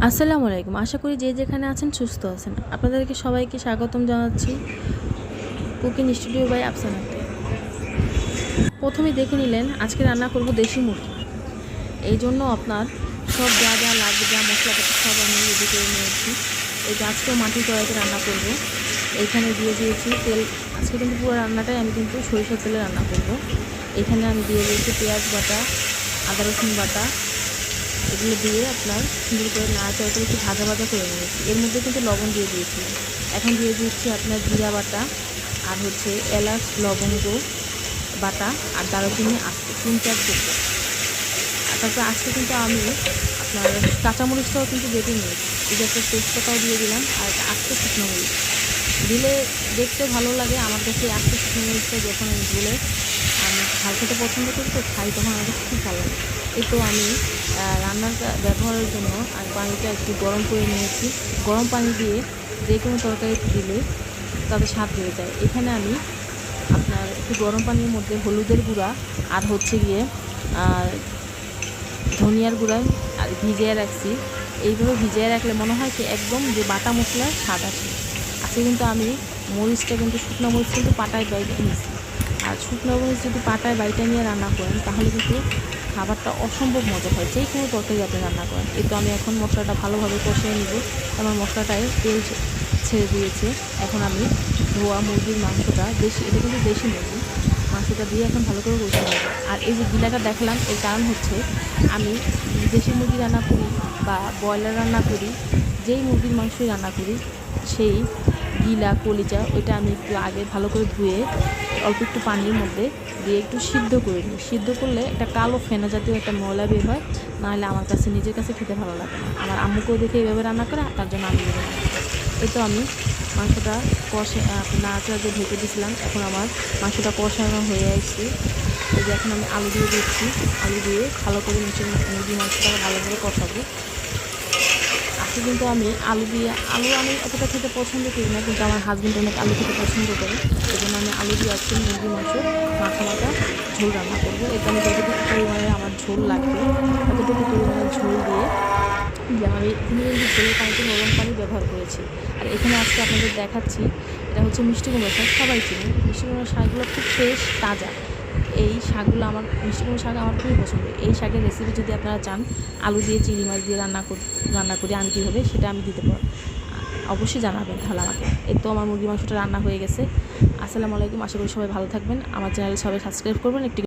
আসসালামু আলাইকুম। আশা করি যে যেখানে আছেন সুস্থ আছেন। আপনাদেরকে সবাইকে স্বাগতম জানাচ্ছি কুকিং স্টুডিও বাই আফসানাতে। প্রথমেই দেখে নিলেন আজকে রান্না করব দেশি মুরগি। এই জন্য আপনার সব যা যা লাগবে, যা মশলাপাতি সব আমি রেডি করে নিয়েছি। এই যে আজকেও মাটির কড়াইতে রান্না করব। এইখানে দিয়ে দিয়েছি তেল। আজকে কিন্তু পুরো রান্নাটাই আমি কিন্তু সরিষার তেলে রান্না করব। এখানে আমি দিয়ে দিয়েছি পেঁয়াজ বাটা, আদা রসুন বাটা, এগুলো দিয়ে আপনার সুন্দর করে নাড়াচাড়া করে একটু ভাজা ভাজা করে নিয়েছি। এর মধ্যে কিন্তু লবণ দিয়ে দিয়েছি। এখন দিয়ে দিচ্ছি আপনার জিরা বাটা, আর হচ্ছে এলাচ, লবঙ্গ বাটা, আর দারুচিনি আস্তে 3-4 টুকরো। আর তারপরে আজকে কিন্তু আমি আপনার কাঁচামরিচটাও কিন্তু বেটে নিয়েছি। এই যে একটা তেজপাতাও দিয়ে দিলাম, আর একটা আস্তে শুকনো মরিচ দিলে দেখতে ভালো লাগে। আমার কাছে আস্তে শুকনো মরিচটা যখন আমি ধুলে আমি ঝাল খেতে পছন্দ করি, তো খাই, তখন আমার কাছে খুব ভালো লাগে। এই তো আমি রান্নার ব্যবহারের জন্য আমি পানিটা একটু গরম করে নিয়েছি। গরম পানি দিয়ে যে কোনো তরকারি দিলে তাদের স্বাদ হয়ে যায়। এখানে আমি আপনার একটু গরম পানির মধ্যে হলুদের গুঁড়া আর হচ্ছে গিয়ে ধনিয়ার গুঁড়া আর ভিজিয়ে রাখছি। এইভাবে ভিজিয়ে রাখলে মনে হয় কি একদম যে বাটা মশলার স্বাদ আসে। আজকে কিন্তু আমি মরিচটা কিন্তু শুকনো মরিচ কিন্তু পাটায় বাইটে নিয়েছি। আর শুকনো মরিচ যদি পাটায় বাইটে নিয়ে রান্না করেন তাহলে কিন্তু খাবারটা অসম্ভব মজা হয়, যেই কোনো তরকারি আপনি রান্না করেন। এই তো আমি এখন মশলাটা ভালোভাবে কষিয়ে নিব। আমার মশলাটায় তেল ছেড়ে দিয়েছে। এখন আমি ধোয়া মুরগির মাংসটা, এটা কিন্তু দেশি মুরগি, মাংসটা দিয়ে এখন ভালো করে কষিয়ে নেব। আর এই যে গিলাটা দেখলাম, এর কারণ হচ্ছে আমি দেশি মুরগি রান্না করি বা ব্রয়লার রান্না করি, যেই মুরগির মাংসই রান্না করি, সেই গিলা কলিজা ওইটা আমি একটু আগে ভালো করে ধুয়ে অল্প একটু পানির মধ্যে দিয়ে একটু সিদ্ধ করে নিই। সিদ্ধ করলে একটা কালো ফেনা জাতীয় একটা ময়লা বের হয়, নাহলে আমার কাছে নিজের কাছে খেতে ভালো লাগে না। আমার আম্মুকেও দেখে এইভাবে রান্না করে, তার জন্য আমি এভাবে রান্না করি। এই তো আমি মাংসটা কষে নাড়াচাড়া দিয়ে ঢেকে দিয়েছিলাম। এখন আমার মাংসটা কষানো হয়ে আসছে। এই যে এখন আমি আলু দিয়ে দিচ্ছি। আলু দিয়ে ভালো করে মুরগি মাংসটা ভালো করে কষাবো। আজকে কিন্তু আমি আলু আমি অতটা খেতে পছন্দ করি না, কিন্তু আমার হাজব্যান্ড অনেক আলু খেতে পছন্দ করে। এই জন্য আমি আলু দিয়ে আজকে মুরগি মাংস মাখা মাখা ঝোল রান্না করবো। এটা আমি যতটুকু পরিমাণে আমার ঝোল লাগবে ততটুকু পরিমাণে ঝোল দিয়ে আমি কিন্তু ঝোলের পানিতে গরম পানি ব্যবহার করেছি। আর এখানে আজকে আপনাদের দেখাচ্ছি, এটা হচ্ছে মিষ্টি কুমড়ো শাক। সবাই চিনি মিষ্টি কুমড়ো শাকগুলো, খুব ফ্রেশ তাজা। এই শাকগুলো আমার মিষ্টি কুমড়ো শাক আমার খুবই পছন্দ। এই শাকের রেসিপি যদি আপনারা চান আলু দিয়ে চিংড়ি মাছ দিয়ে রান্না করি আমি কীভাবে, সেটা আমি দিতে পারি, অবশ্যই জানাবেন তাহলে আমাকে। এই তো আমার মুরগি মাংসটা রান্না হয়ে গেছে। আসসালামু আলাইকুম। আশা করি সবাই ভালো থাকবেন। আমার চ্যানেল সবাই সাবস্ক্রাইব করবেন। একটি